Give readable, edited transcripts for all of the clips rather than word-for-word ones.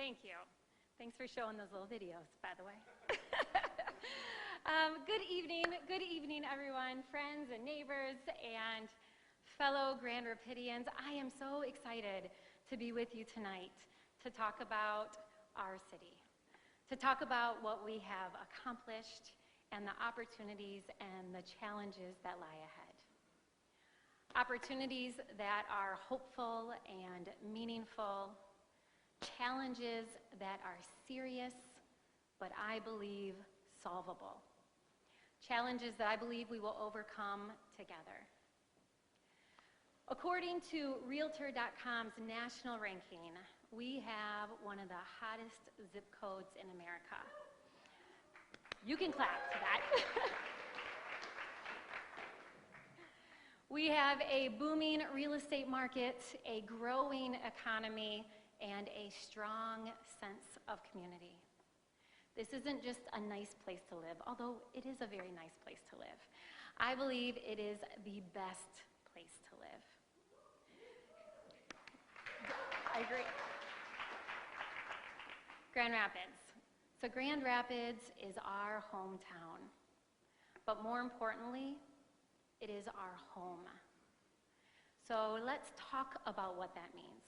Thank you. Thanks for showing those little videos, by the way. Good evening, everyone, friends and neighbors and fellow Grand Rapidians. I am so excited to be with you tonight to talk about our city, to talk about what we have accomplished and the opportunities and the challenges that lie ahead. Opportunities that are hopeful and meaningful, challenges that are serious, but I believe solvable. Challenges that I believe we will overcome together. According to Realtor.com's national ranking, we have one of the hottest zip codes in America. You can clap for that. We have a booming real estate market, a growing economy, and a strong sense of community. This isn't just a nice place to live, although it is a very nice place to live. I believe it is the best place to live. I agree. Grand Rapids. So Grand Rapids is our hometown, but more importantly, it is our home. So let's talk about what that means.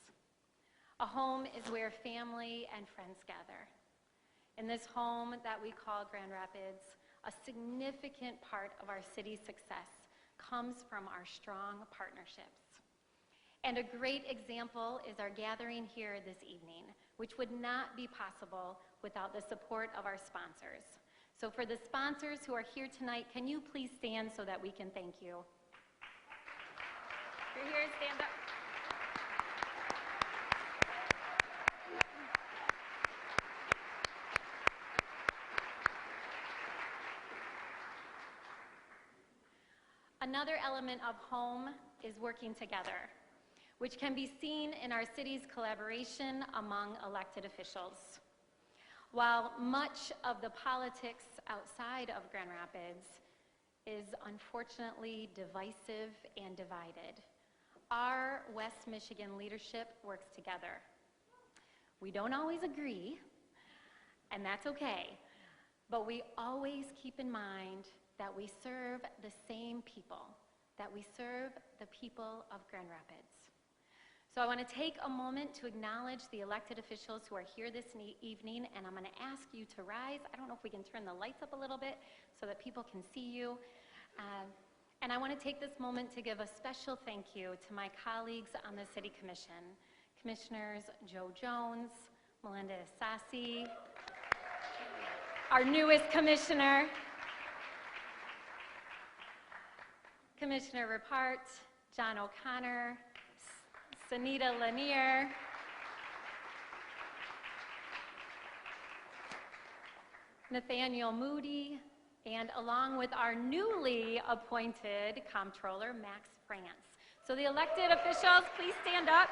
A home is where family and friends gather. In this home that we call Grand Rapids, a significant part of our city's success comes from our strong partnerships. And a great example is our gathering here this evening, which would not be possible without the support of our sponsors. So for the sponsors who are here tonight, can you please stand so that we can thank you? If you're here, stand up. Another element of home is working together, which can be seen in our city's collaboration among elected officials. While much of the politics outside of Grand Rapids is unfortunately divisive and divided, our West Michigan leadership works together. We don't always agree, and that's okay, but we always keep in mind that we serve the same people, that we serve the people of Grand Rapids. So I want to take a moment to acknowledge the elected officials who are here this evening, and I'm going to ask you to rise. I don't know if we can turn the lights up a little bit so that people can see you. And I want to take this moment to give a special thank you to my colleagues on the City Commission, Commissioners Joe Jones, Melinda Sassi, our newest commissioner, Commissioner Ripart, John O'Connor, Sunita Lanier, Nathaniel Moody, and along with our newly appointed comptroller, Max France. So the elected officials, please stand up.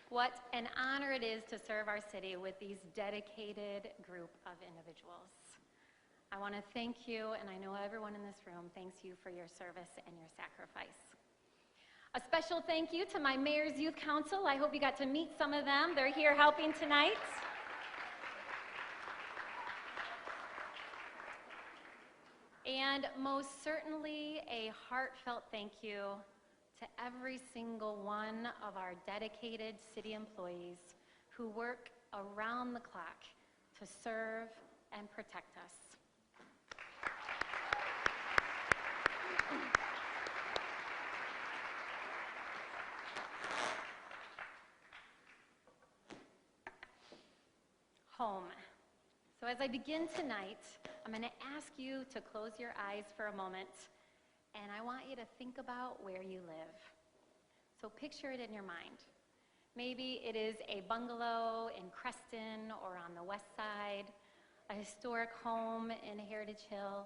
What an honor it is to serve our city with these dedicated group of individuals. I want to thank you, and I know everyone in this room thanks you for your service and your sacrifice. A special thank you to my Mayor's Youth Council. I hope you got to meet some of them. They're here helping tonight. And most certainly a heartfelt thank you to every single one of our dedicated city employees who work around the clock to serve and protect us. Home. So as I begin tonight, I'm going to ask you to close your eyes for a moment, and I want you to think about where you live. So picture it in your mind. Maybe it is a bungalow in Creston or on the west side, a historic home in Heritage Hill,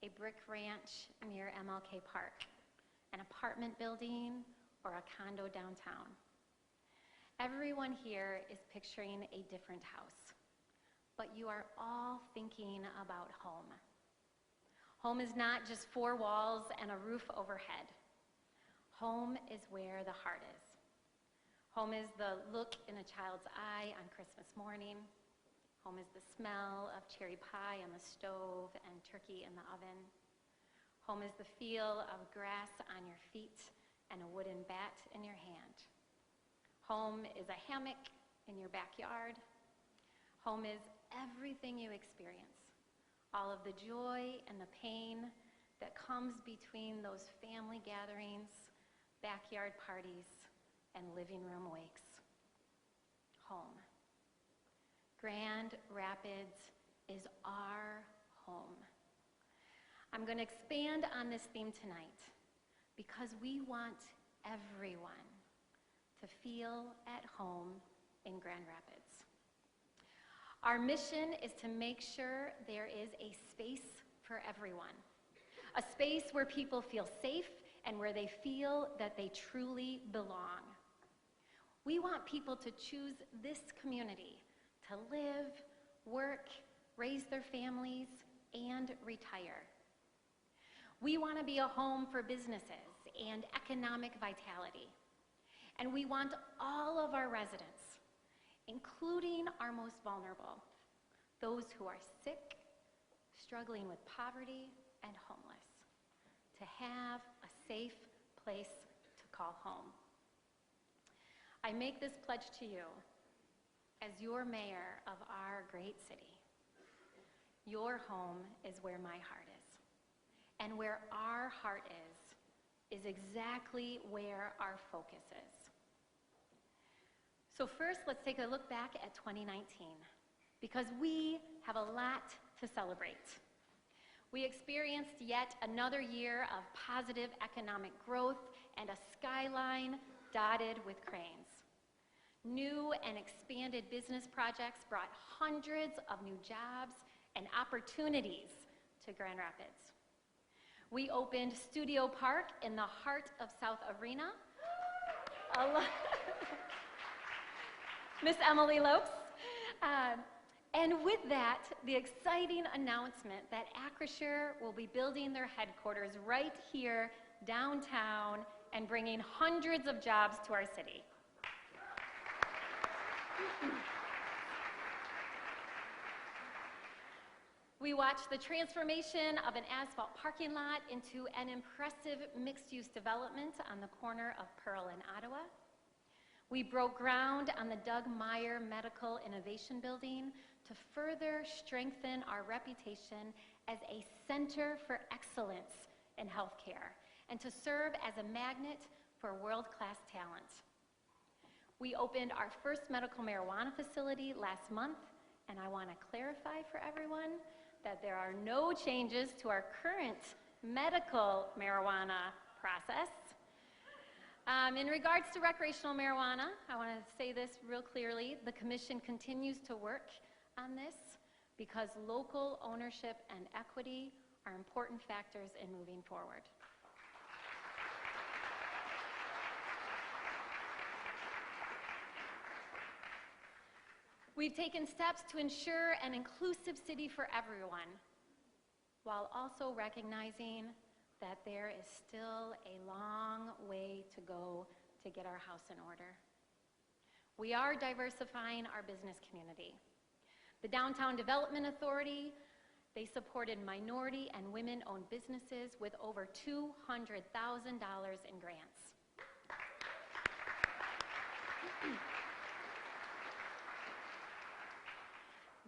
a brick ranch near MLK Park, an apartment building, or a condo downtown. Everyone here is picturing a different house, but you are all thinking about home. Home is not just four walls and a roof overhead. Home is where the heart is. Home is the look in a child's eye on Christmas morning. Home is the smell of cherry pie on the stove and turkey in the oven. Home is the feel of grass on your feet and a wooden bat in your hand. Home is a hammock in your backyard. Home is everything you experience, all of the joy and the pain that comes between those family gatherings, backyard parties, and living room wakes. Home. Grand Rapids is our home. I'm going to expand on this theme tonight because we want everyone to feel at home in Grand Rapids. Our mission is to make sure there is a space for everyone, a space where people feel safe and where they feel that they truly belong. We want people to choose this community to live, work, raise their families, and retire. We want to be a home for businesses and economic vitality. And we want all of our residents, including our most vulnerable, those who are sick, struggling with poverty, and homeless, to have a safe place to call home. I make this pledge to you as your mayor of our great city. Your home is where my heart is. And where our heart is exactly where our focus is. So first, let's take a look back at 2019, because we have a lot to celebrate. We experienced yet another year of positive economic growth and a skyline dotted with cranes. New and expanded business projects brought hundreds of new jobs and opportunities to Grand Rapids. We opened Studio Park in the heart of South Arena. Miss Emily Lopes. And with that, the exciting announcement that Acrisure will be building their headquarters right here downtown and bringing hundreds of jobs to our city. We watched the transformation of an asphalt parking lot into an impressive mixed-use development on the corner of Pearl and Ottawa. We broke ground on the Doug Meyer Medical Innovation Building to further strengthen our reputation as a center for excellence in healthcare and to serve as a magnet for world-class talent. We opened our first medical marijuana facility last month, and I want to clarify for everyone that there are no changes to our current medical marijuana process. In regards to recreational marijuana, I want to say this real clearly. The Commission continues to work on this because local ownership and equity are important factors in moving forward. We've taken steps to ensure an inclusive city for everyone, while also recognizing that there is still a long way to go to get our house in order. We are diversifying our business community. The Downtown Development Authority, they supported minority and women-owned businesses with over $200,000 in grants.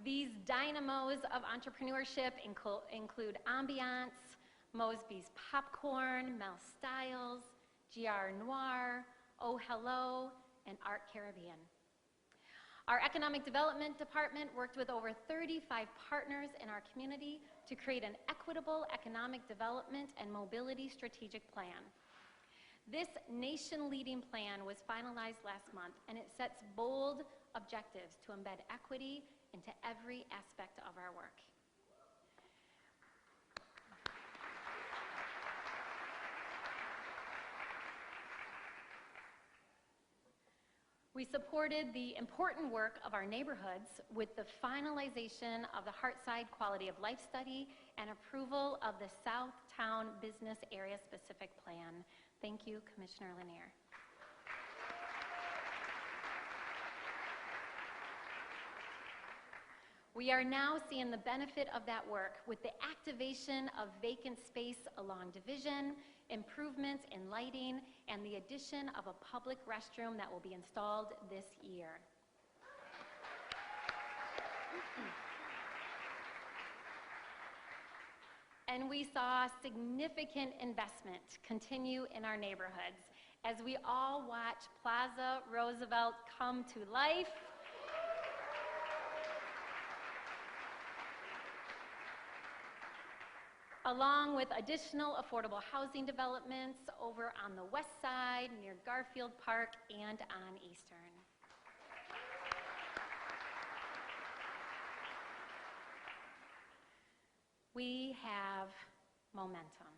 These dynamos of entrepreneurship include Ambiance, Mosby's Popcorn, Mel Styles, GR Noir, Oh Hello, and Art Caribbean. Our Economic Development Department worked with over 35 partners in our community to create an equitable economic development and mobility strategic plan. This nation-leading plan was finalized last month, and it sets bold objectives to embed equity into every aspect of our work. We supported the important work of our neighborhoods with the finalization of the Heartside Quality of Life Study and approval of the Southtown Business Area Specific Plan. Thank you, Commissioner Lanier. We are now seeing the benefit of that work with the activation of vacant space along Division, improvements in lighting, and the addition of a public restroom that will be installed this year. And we saw significant investment continue in our neighborhoods as we all watch Plaza Roosevelt come to life. Along with additional affordable housing developments over on the west side near Garfield Park and on Eastern. We have momentum,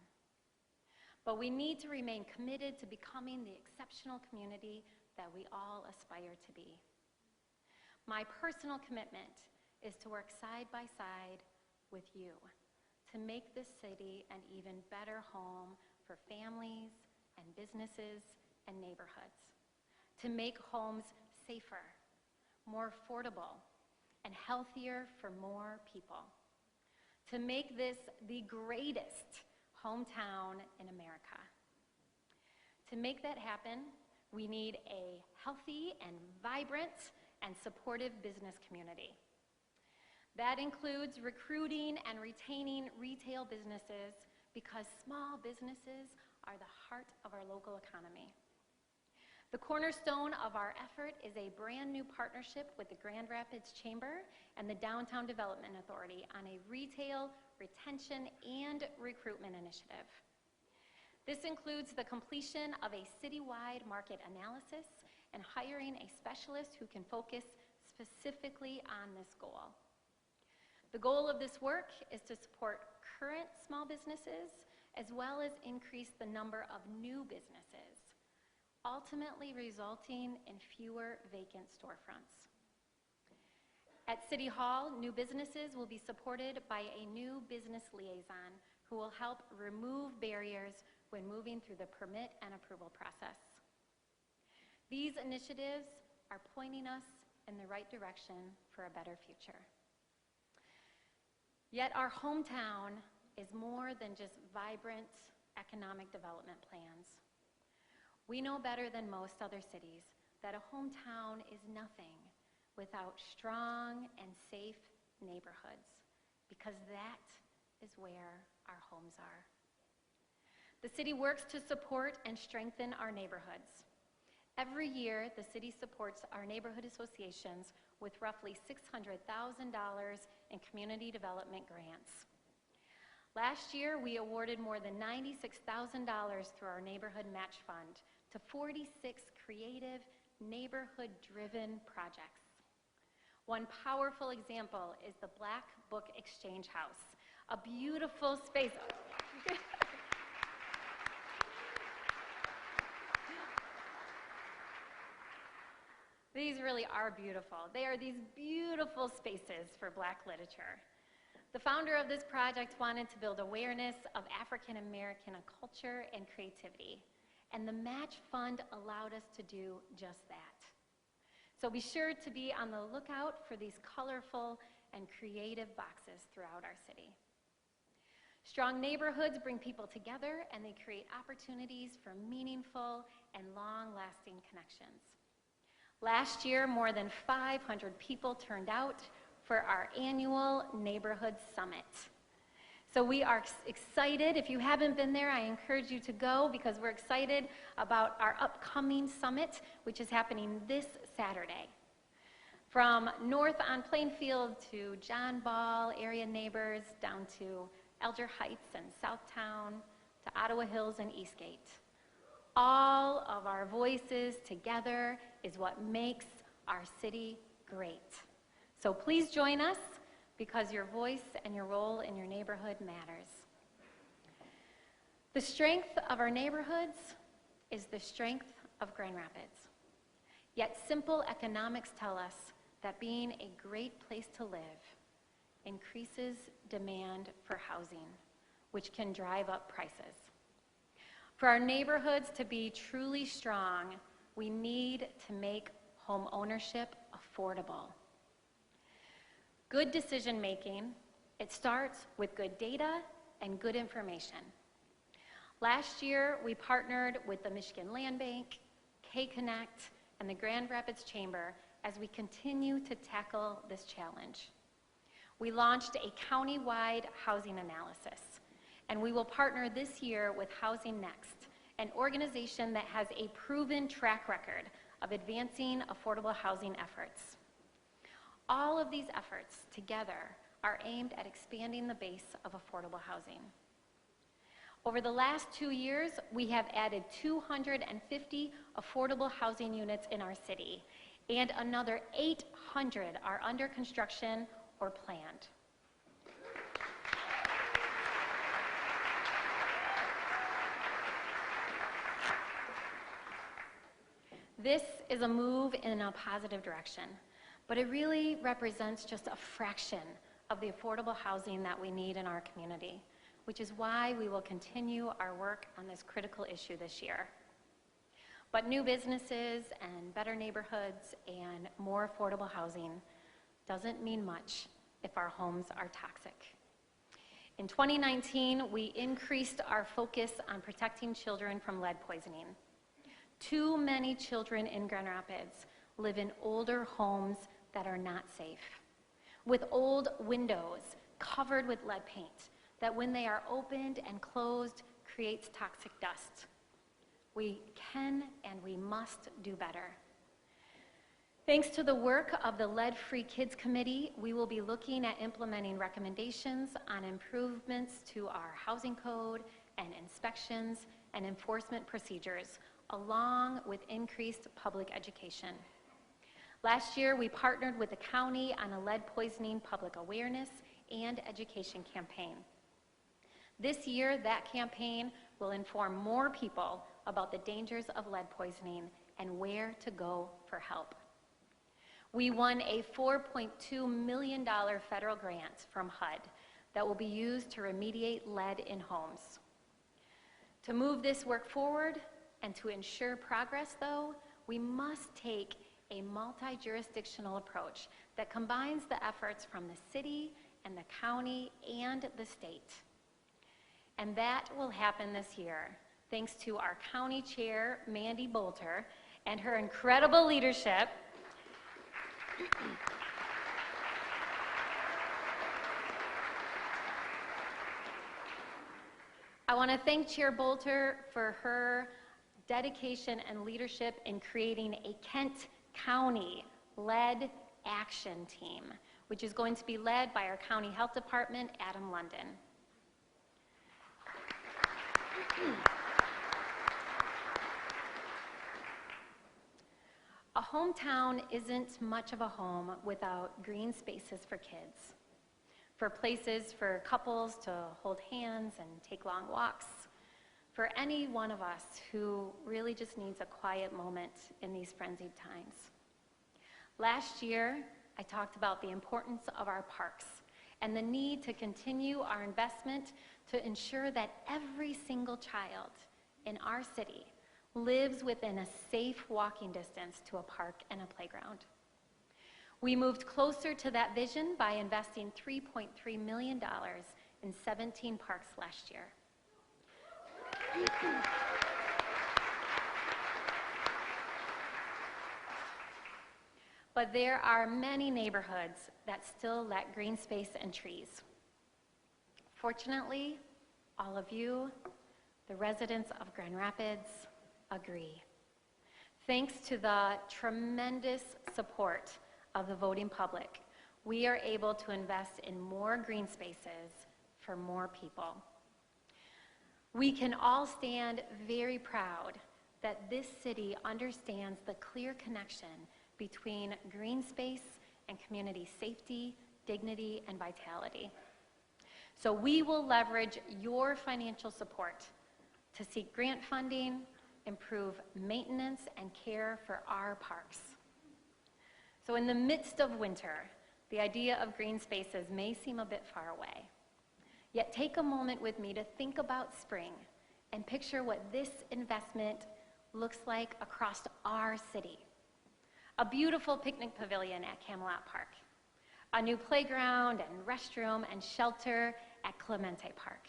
but we need to remain committed to becoming the exceptional community that we all aspire to be. My personal commitment is to work side by side with you to make this city an even better home for families and businesses and neighborhoods, to make homes safer, more affordable, and healthier for more people, to make this the greatest hometown in America. To make that happen, we need a healthy and vibrant and supportive business community. That includes recruiting and retaining retail businesses because small businesses are the heart of our local economy. The cornerstone of our effort is a brand new partnership with the Grand Rapids Chamber and the Downtown Development Authority on a retail retention and recruitment initiative. This includes the completion of a citywide market analysis and hiring a specialist who can focus specifically on this goal. The goal of this work is to support current small businesses as well as increase the number of new businesses, ultimately resulting in fewer vacant storefronts. At City Hall, new businesses will be supported by a new business liaison who will help remove barriers when moving through the permit and approval process. These initiatives are pointing us in the right direction for a better future. Yet our hometown is more than just vibrant economic development plans. We know better than most other cities that a hometown is nothing without strong and safe neighborhoods, because that is where our homes are. The city works to support and strengthen our neighborhoods. Every year, the city supports our neighborhood associations with roughly $600,000 in community development grants. Last year, we awarded more than $96,000 through our Neighborhood Match Fund to 46 creative, neighborhood-driven projects. One powerful example is the Black Book Exchange House, a beautiful space. These really are beautiful. They are these beautiful spaces for Black literature. The founder of this project wanted to build awareness of African American culture and creativity, and the Match Fund allowed us to do just that. So be sure to be on the lookout for these colorful and creative boxes throughout our city. Strong neighborhoods bring people together, and they create opportunities for meaningful and long-lasting connections. Last year, more than 500 people turned out for our annual Neighborhood Summit. So we are excited. If you haven't been there, I encourage you to go because we're excited about our upcoming summit, which is happening this Saturday. From north on Plainfield to John Ball area neighbors down to Elger Heights and Southtown to Ottawa Hills and Eastgate. All of our voices together is what makes our city great. So please join us because your voice and your role in your neighborhood matters. The strength of our neighborhoods is the strength of Grand Rapids. Yet simple economics tell us that being a great place to live increases demand for housing, which can drive up prices. For our neighborhoods to be truly strong, we need to make home ownership affordable. Good decision-making, it starts with good data and good information. Last year, we partnered with the Michigan Land Bank, K-Connect, and the Grand Rapids Chamber as we continue to tackle this challenge. We launched a countywide housing analysis, and we will partner this year with Housing Next, an organization that has a proven track record of advancing affordable housing efforts. All of these efforts together are aimed at expanding the base of affordable housing. Over the last 2 years, we have added 250 affordable housing units in our city, and another 800 are under construction or planned. This is a move in a positive direction, but it really represents just a fraction of the affordable housing that we need in our community, which is why we will continue our work on this critical issue this year. But new businesses and better neighborhoods and more affordable housing doesn't mean much if our homes are toxic. In 2019, we increased our focus on protecting children from lead poisoning. Too many children in Grand Rapids live in older homes that are not safe, with old windows covered with lead paint that when they are opened and closed creates toxic dust. We can and we must do better. Thanks to the work of the Lead-Free Kids Committee, we will be looking at implementing recommendations on improvements to our housing code and inspections and enforcement procedures, along with increased public education. Last year, we partnered with the county on a lead poisoning public awareness and education campaign. This year, that campaign will inform more people about the dangers of lead poisoning and where to go for help. We won a $4.2 million federal grant from HUD that will be used to remediate lead in homes. To move this work forward and to ensure progress, though, we must take a multi-jurisdictional approach that combines the efforts from the city and the county and the state. And that will happen this year, thanks to our county chair, Mandy Bolter, and her incredible leadership. I want to thank Chair Bolter for her dedication and leadership in creating a Kent County lead action team, which is going to be led by our county health department, Adam London. A hometown isn't much of a home without green spaces for kids, for places for couples to hold hands and take long walks, for any one of us who really just needs a quiet moment in these frenzied times. Last year, I talked about the importance of our parks and the need to continue our investment to ensure that every single child in our city lives within a safe walking distance to a park and a playground. We moved closer to that vision by investing $3.3 million in 17 parks last year. But there are many neighborhoods that still lack green space and trees. Fortunately, all of you, the residents of Grand Rapids, agree. Thanks to the tremendous support of the voting public, we are able to invest in more green spaces for more people. We can all stand very proud that this city understands the clear connection between green space and community safety, dignity, and vitality. So we will leverage your financial support to seek grant funding, improve maintenance and care for our parks. So in the midst of winter, the idea of green spaces may seem a bit far away. Yet take a moment with me to think about spring and picture what this investment looks like across our city. A beautiful picnic pavilion at Camelot Park, a new playground and restroom and shelter at Clemente Park,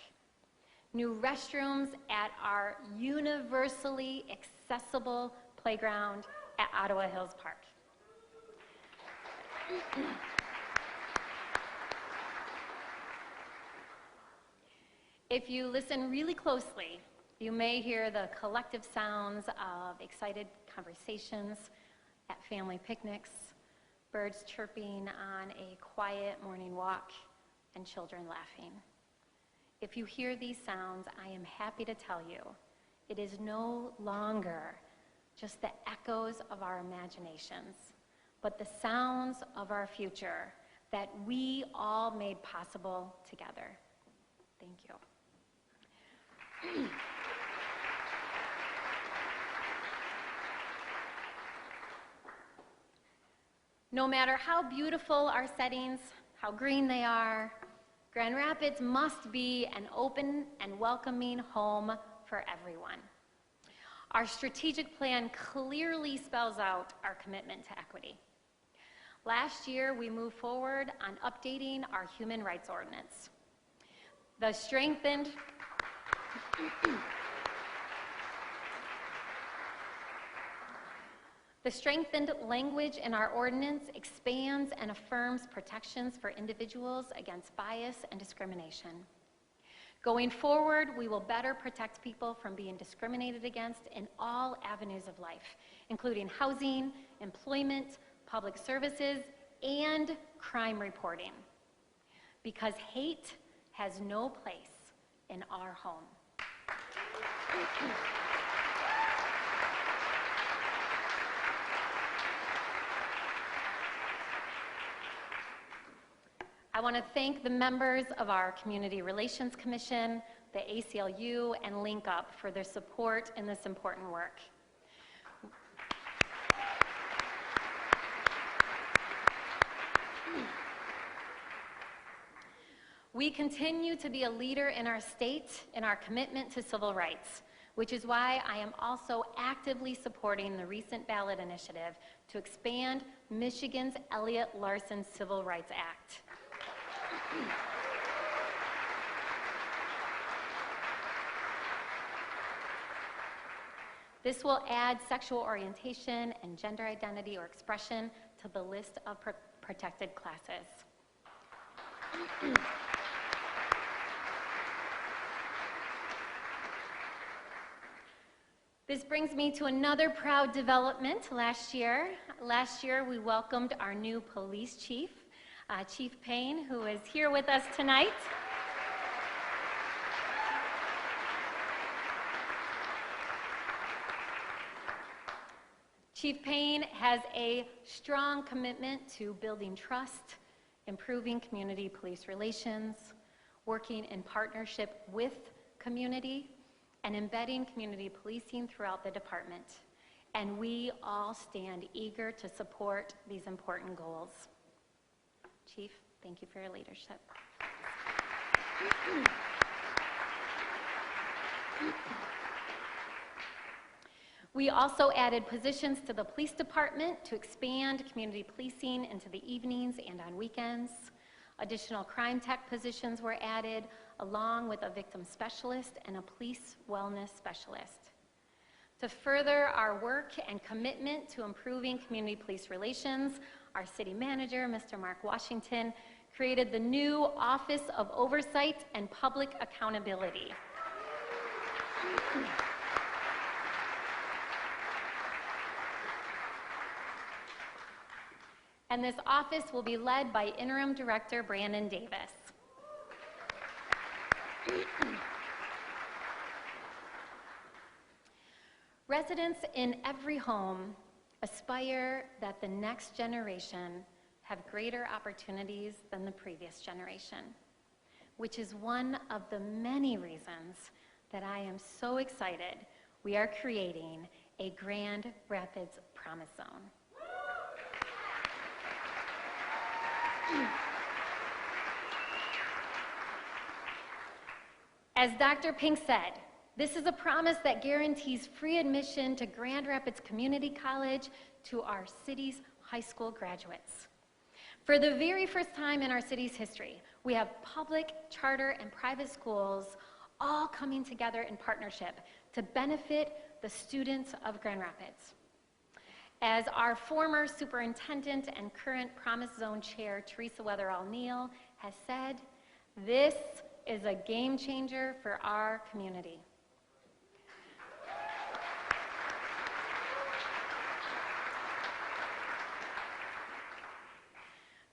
new restrooms at our universally accessible playground at Ottawa Hills Park. If you listen really closely, you may hear the collective sounds of excited conversations at family picnics, birds chirping on a quiet morning walk, and children laughing. If you hear these sounds, I am happy to tell you, it is no longer just the echoes of our imaginations, but the sounds of our future that we all made possible together. Thank you. No matter how beautiful our settings, how green they are, Grand Rapids must be an open and welcoming home for everyone. Our strategic plan clearly spells out our commitment to equity. Last year, we moved forward on updating our human rights ordinance. The strengthened language in our ordinance expands and affirms protections for individuals against bias and discrimination. Going forward, we will better protect people from being discriminated against in all avenues of life, including housing, employment, public services, and crime reporting. Because hate has no place in our home. I want to thank the members of our Community Relations Commission, the ACLU, and Link Up for their support in this important work. We continue to be a leader in our state in our commitment to civil rights, which is why I am also actively supporting the recent ballot initiative to expand Michigan's Elliott Larson Civil Rights Act. This will add sexual orientation and gender identity or expression to the list of protected classes. This brings me to another proud development last year. Last year, we welcomed our new police chief, Chief Payne, who is here with us tonight. Chief Payne has a strong commitment to building trust, improving community police relations, working in partnership with community, and embedding community policing throughout the department. And we all stand eager to support these important goals. Chief, thank you for your leadership. We also added positions to the police department to expand community policing into the evenings and on weekends. Additional crime tech positions were added, along with a victim specialist and a police wellness specialist. To further our work and commitment to improving community police relations, our city manager, Mr. Mark Washington, created the new Office of Oversight and Public Accountability. And this office will be led by Interim Director Brandon Davis. Residents in every home aspire that the next generation have greater opportunities than the previous generation, which is one of the many reasons that I am so excited we are creating a Grand Rapids Promise Zone. As Dr. Pink said, this is a promise that guarantees free admission to Grand Rapids Community College to our city's high school graduates. For the very first time in our city's history, we have public, charter, and private schools all coming together in partnership to benefit the students of Grand Rapids. As our former superintendent and current Promise Zone Chair, Teresa Weatherall-Neal, has said, this is a game changer for our community.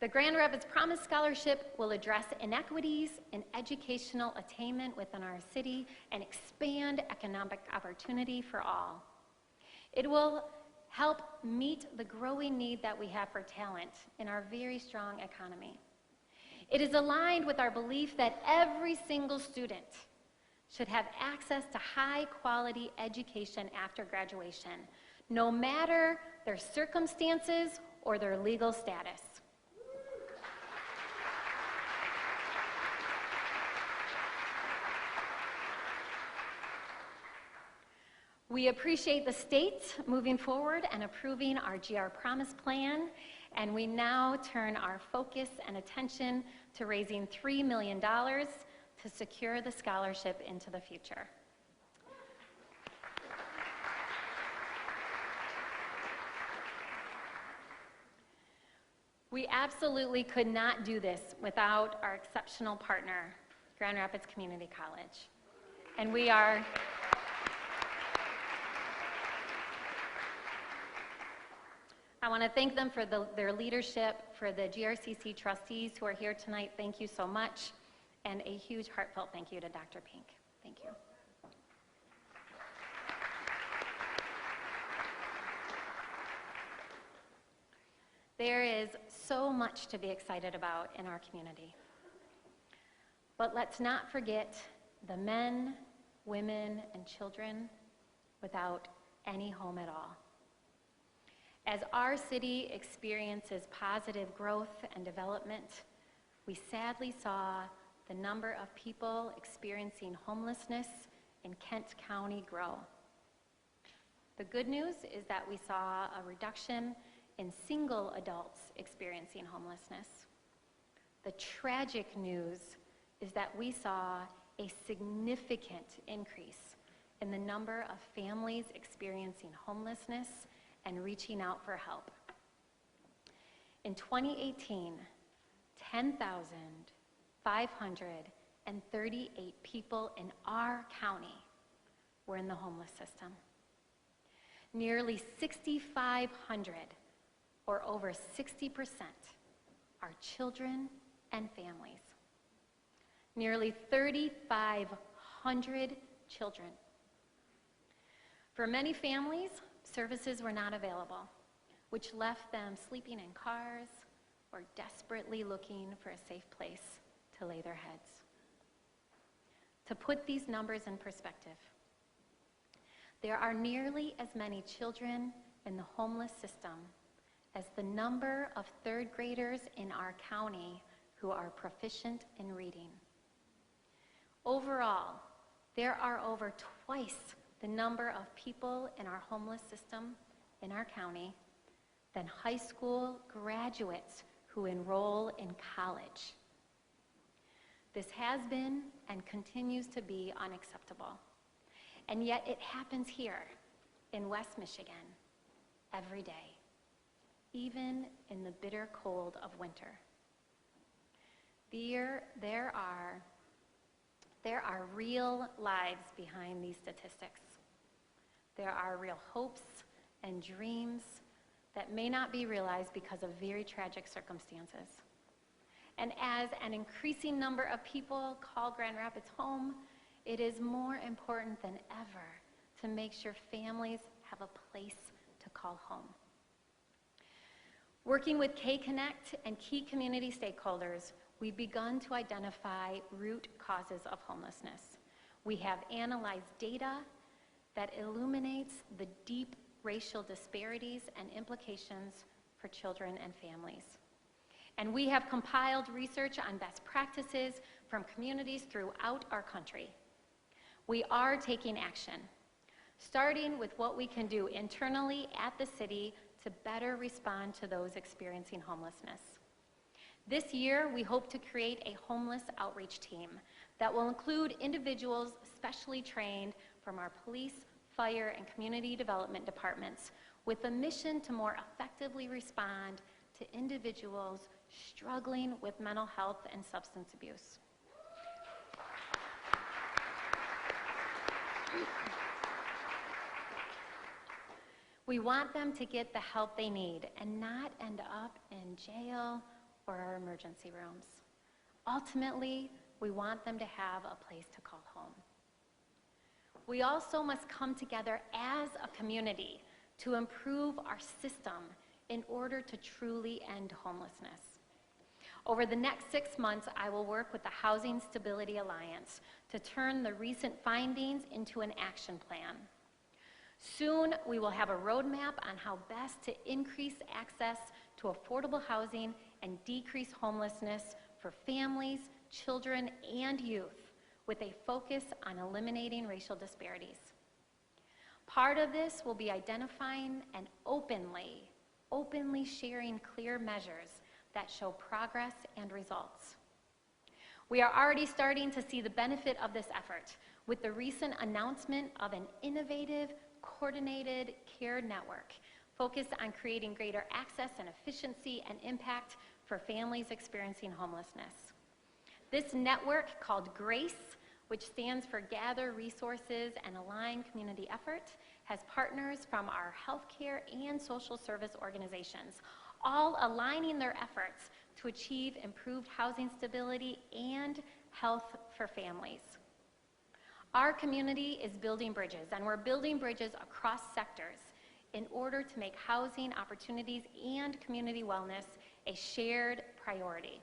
The Grand Rapids Promise Scholarship will address inequities in educational attainment within our city and expand economic opportunity for all. It will help meet the growing need that we have for talent in our very strong economy. It is aligned with our belief that every single student should have access to high-quality education after graduation, no matter their circumstances or their legal status. We appreciate the state moving forward and approving our GR Promise Plan, and we now turn our focus and attention to raising $3 million to secure the scholarship into the future. We absolutely could not do this without our exceptional partner, Grand Rapids Community College. And I want to thank them for their leadership, for the GRCC trustees who are here tonight. Thank you so much. And a huge heartfelt thank you to Dr. Pink. Thank you. There is so much to be excited about in our community. But let's not forget the men, women, and children without any home at all. As our city experiences positive growth and development, we sadly saw the number of people experiencing homelessness in Kent County grow. The good news is that we saw a reduction in single adults experiencing homelessness. The tragic news is that we saw a significant increase in the number of families experiencing homelessness and reaching out for help. In 2018, 10,538 people in our county were in the homeless system. Nearly 6,500, or over 60%, are children and families. Nearly 3,500 children. For many families, services were not available, which left them sleeping in cars or desperately looking for a safe place to lay their heads. To put these numbers in perspective, there are nearly as many children in the homeless system as the number of third graders in our county who are proficient in reading. Overall, there are over twice the number of people in our homeless system in our county than high school graduates who enroll in college. This has been and continues to be unacceptable. And yet it happens here in West Michigan every day, even in the bitter cold of winter. There are real lives behind these statistics. There are real hopes and dreams that may not be realized because of very tragic circumstances. And as an increasing number of people call Grand Rapids home, it is more important than ever to make sure families have a place to call home. Working with K-Connect and key community stakeholders, we've begun to identify root causes of homelessness. We have analyzed data that illuminates the deep racial disparities and implications for children and families. And we have compiled research on best practices from communities throughout our country. We are taking action, starting with what we can do internally at the city to better respond to those experiencing homelessness. This year, we hope to create a homeless outreach team that will include individuals specially trained from our police, fire, and community development departments with a mission to more effectively respond to individuals struggling with mental health and substance abuse. We want them to get the help they need and not end up in jail or our emergency rooms. Ultimately, we want them to have a place to call home. We also must come together as a community to improve our system in order to truly end homelessness. Over the next 6 months, I will work with the Housing Stability Alliance to turn the recent findings into an action plan. Soon, we will have a roadmap on how best to increase access to affordable housing and decrease homelessness for families, children, and youth, with a focus on eliminating racial disparities. Part of this will be identifying and openly sharing clear measures that show progress and results. We are already starting to see the benefit of this effort with the recent announcement of an innovative, coordinated care network focused on creating greater access and efficiency and impact for families experiencing homelessness. This network, called GRACE, which stands for Gather Resources and Align Community Effort, has partners from our healthcare and social service organizations, all aligning their efforts to achieve improved housing stability and health for families. Our community is building bridges, and we're building bridges across sectors in order to make housing opportunities and community wellness a shared priority.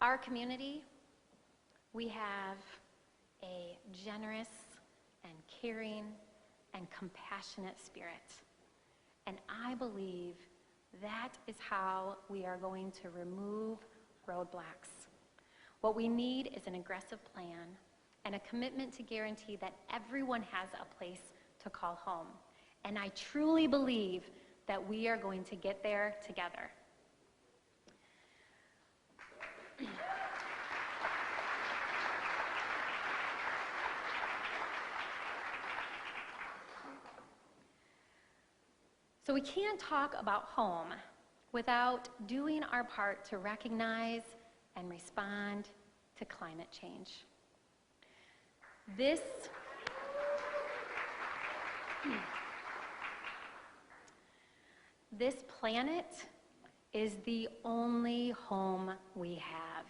Our community, we have a generous and caring and compassionate spirit. And I believe that is how we are going to remove roadblocks. What we need is an aggressive plan and a commitment to guarantee that everyone has a place to call home. And I truly believe that we are going to get there together. So we can't talk about home without doing our part to recognize and respond to climate change. This planet is the only home we have.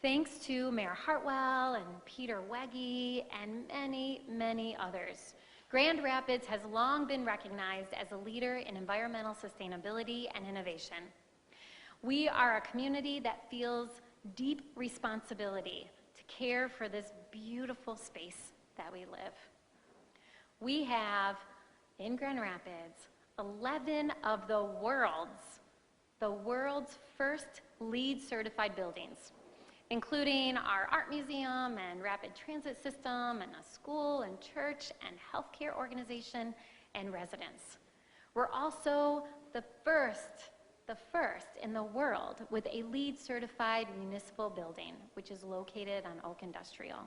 Thanks to Mayor Hartwell and Peter Wegge and many, many others, Grand Rapids has long been recognized as a leader in environmental sustainability and innovation. We are a community that feels deep responsibility to care for this beautiful space that we live. We have, in Grand Rapids, 11 of the world's first LEED certified buildings, including our art museum and rapid transit system and a school and church and healthcare organization and residence. We're also the first in the world with a LEED certified municipal building, which is located on Oak Industrial.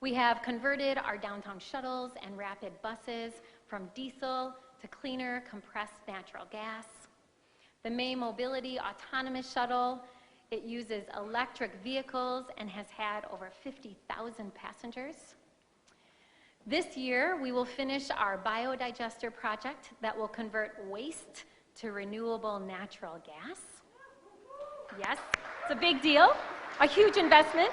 We have converted our downtown shuttles and rapid buses from diesel to cleaner compressed natural gas. The May Mobility autonomous shuttle, it uses electric vehicles and has had over 50,000 passengers. This year, we will finish our biodigester project that will convert waste to renewable natural gas. Yes, it's a big deal, a huge investment.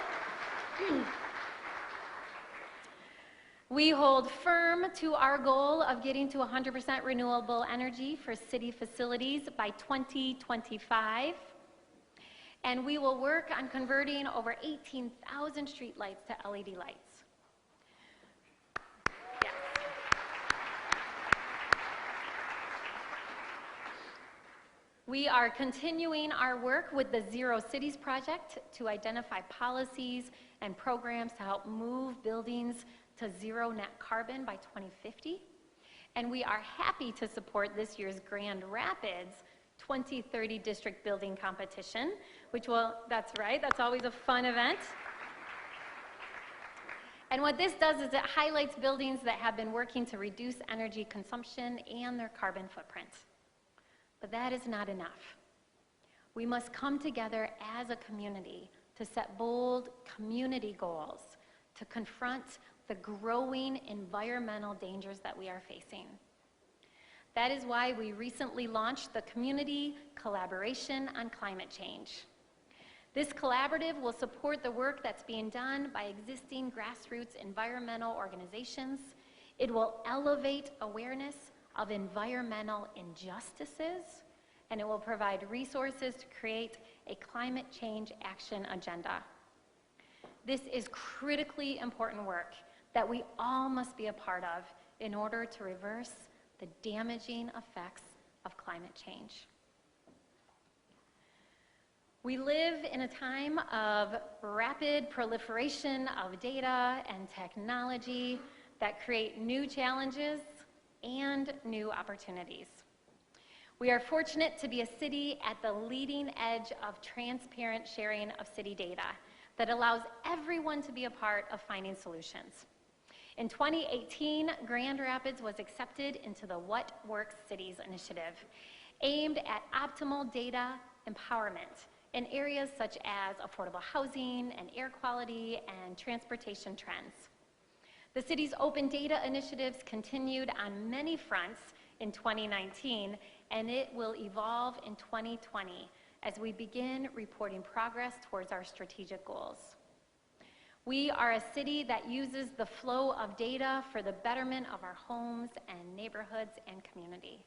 We hold firm to our goal of getting to 100% renewable energy for city facilities by 2025. And we will work on converting over 18,000 streetlights to LED lights. We are continuing our work with the Zero Cities Project to identify policies and programs to help move buildings to zero net carbon by 2050. And we are happy to support this year's Grand Rapids 2030 District Building Competition, which will, that's right, that's always a fun event. And what this does is it highlights buildings that have been working to reduce energy consumption and their carbon footprint. But that is not enough. We must come together as a community to set bold community goals to confront the growing environmental dangers that we are facing. That is why we recently launched the Community Collaboration on Climate Change. This collaborative will support the work that's being done by existing grassroots environmental organizations. It will elevate awareness of environmental injustices, and it will provide resources to create a climate change action agenda. This is critically important work that we all must be a part of in order to reverse the damaging effects of climate change. We live in a time of rapid proliferation of data and technology that create new challenges and new opportunities. We are fortunate to be a city at the leading edge of transparent sharing of city data that allows everyone to be a part of finding solutions. In 2018, Grand Rapids was accepted into the What Works Cities initiative, aimed at optimal data empowerment in areas such as affordable housing and air quality and transportation trends. The city's open data initiatives continued on many fronts in 2019, and it will evolve in 2020 as we begin reporting progress towards our strategic goals. We are a city that uses the flow of data for the betterment of our homes and neighborhoods and community.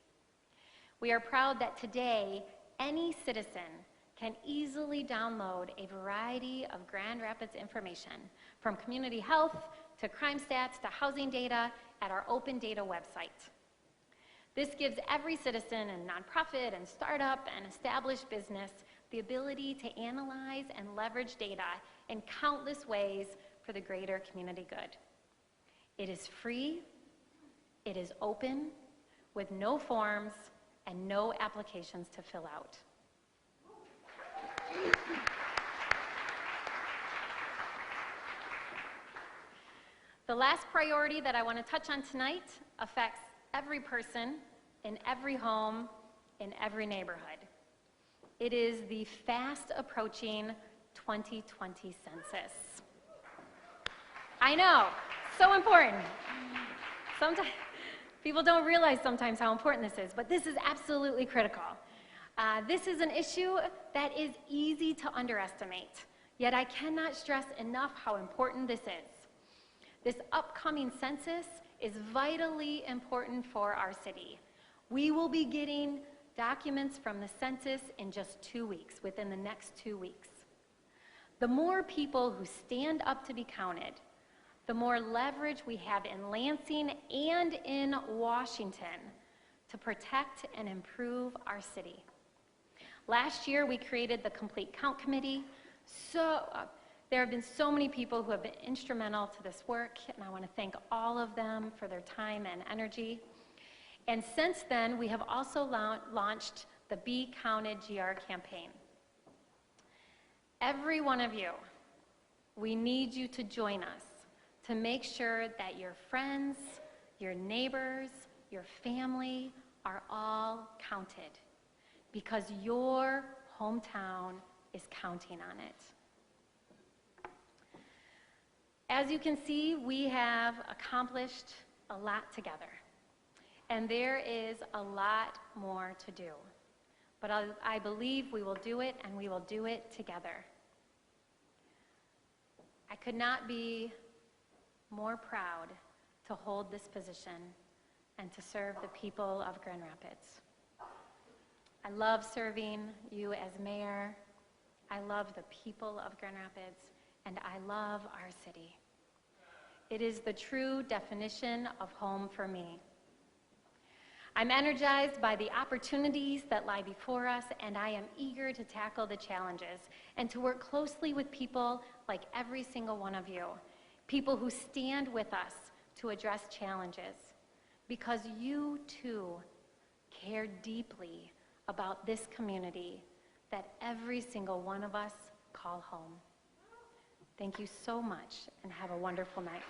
We are proud that today, any citizen can easily download a variety of Grand Rapids information, from community health to crime stats to housing data, at our open data website. This gives every citizen and nonprofit and startup and established business the ability to analyze and leverage data in countless ways for the greater community good. It is free, it is open, with no forms and no applications to fill out. The last priority that I want to touch on tonight affects every person in every home, in every neighborhood. It is the fast approaching 2020 census. I know, so important. Sometimes people don't realize sometimes how important this is, but this is absolutely critical. This is an issue that is easy to underestimate, yet I cannot stress enough how important this is. This upcoming census is vitally important for our city. We will be getting documents from the census in just 2 weeks, within the next 2 weeks. The more people who stand up to be counted, the more leverage we have in Lansing and in Washington to protect and improve our city. Last year, we created the Complete Count Committee. There have been so many people who have been instrumental to this work, and I want to thank all of them for their time and energy. And since then, we have also launched the Be Counted GR campaign. Every one of you, we need you to join us to make sure that your friends, your neighbors, your family are all counted, because your hometown is counting on it. As you can see, we have accomplished a lot together, and there is a lot more to do. But I believe we will do it, and we will do it together. I could not be more proud to hold this position and to serve the people of Grand Rapids. I love serving you as mayor. I love the people of Grand Rapids, and I love our city. It is the true definition of home for me. I'm energized by the opportunities that lie before us, and I am eager to tackle the challenges and to work closely with people like every single one of you, people who stand with us to address challenges, because you too care deeply about this community that every single one of us call home. Thank you so much, and have a wonderful night.